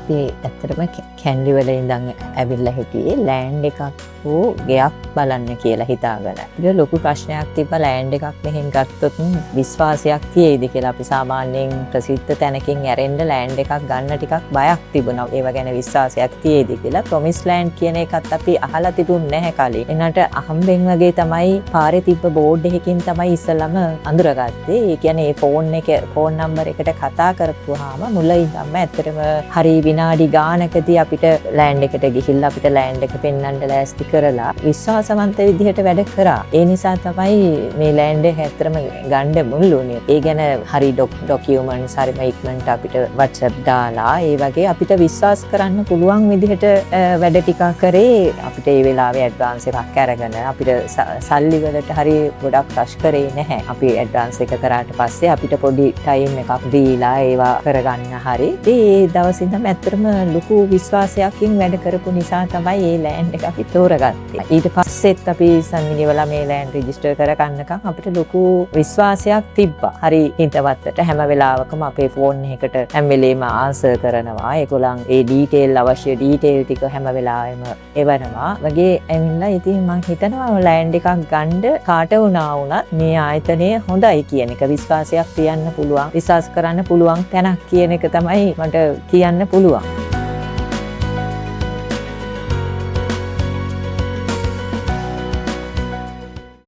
අපි ඇත්තටම කැන්ඩි වල ඉඳන් ඇවිල්ලා හිටියේ ලෑන්ඩ් එකක් හෝ ගෙයක් බලන්න කියලා හිතාගෙන. ඒක ලොකු ප්‍රශ්නයක් තිබ්බා ලෑන්ඩ් එකක් මෙහෙන් ගත්තොත් විශ්වාසයක් තියෙයිද කියලා. අපි සාමාන්‍යයෙන් ප්‍රසිද්ධ තැනකින් ඇරෙන්න ලෑන්ඩ් එකක් ගන්න ටිකක් බයක් තිබුණා. ඒව ගැන විශ්වාසයක් තියෙයිද කියලා. ප්‍රොමිස් ලෑන්ඩ් කියන එකත් අපි අහලා තිබුණ නැහැ කලින්. එනට අහම්බෙන් වගේ තමයි පාරේ තිබ්බ බෝඩ් එකකින් තමයි ඉස්සලම අඳුරගත්තේ. ඒ කියන්නේ මේ ෆෝන් නම්බර් එකට කතා කරපුවාම මුල ඉඳන්ම ඇත්තටම හරි විනාඩි ගානකදී අපිට ලෑන්ඩ් එකට ගිහිල්ලා අපිට ලෑන්ඩ් එක පෙන්වන්න ලෑස්ති කරලා විශ්වාසවන්ත විදිහට වැඩ කරා. ඒ නිසා තමයි මේ ලෑන්ඩ් එක ඇත්තටම ගන්න මුල් වුණේ. ඒ ගැන හරි ඩොකියුමන්ට්ස් හරිම ඉක්මනට අපිට WhatsApp දාලා ඒ වගේ අපිට විශ්වාස කරන්න පුළුවන් විදිහට වැඩ ටිකක් කරේ. අපිට ඒ වෙලාවේ ඇඩ්වාන්ස් එකක් අරගෙන අපිට සල්ලි වලට හරි ගොඩක් රෂ් කරේ නැහැ. අපි ඇඩ්වාන්ස් එක කරාට පස්සේ අපිට පොඩි ටයිම් එකක් දීලා ඒවා කරගන්න හරි. ඒ දවස් ඉඳන් ඇත්තටම ලොකු විශ්වාසයකින් වැඩ කරපු නිසා තමයි මේ ලෑන්ඩ් එක අපි තෝරගත්තේ. ඊට පස්සෙත් අපි සංවිධිවලා මේ ලෑන්ඩ් රෙජිස්ටර් කරගන්නකම් අපිට ලොකු විශ්වාසයක් තිබ්බා. හරි හිතවත්තට හැම වෙලාවකම අපේ ෆෝන් එකකට හැම වෙලේම ආන්සර් කරනවා. ඒගොල්ලන් ඒ ඩීටේල් අවශ්‍ය ඩීටේල් ටික හැම වෙලාවෙම එවනවා. වගේ ඇවිල්ලා ඉතින් මම හිතනවා ලෑන්ඩ් එකක් ගන්න කාට වුණා වුණත් මේ ආයතනය හොඳයි කියන එක විශ්වාසයක් තියන්න පුළුවන්. විශ්වාස කරන්න පුළුවන් තැනක් කියන එක තමයි මට කියන්න පුළුවන්.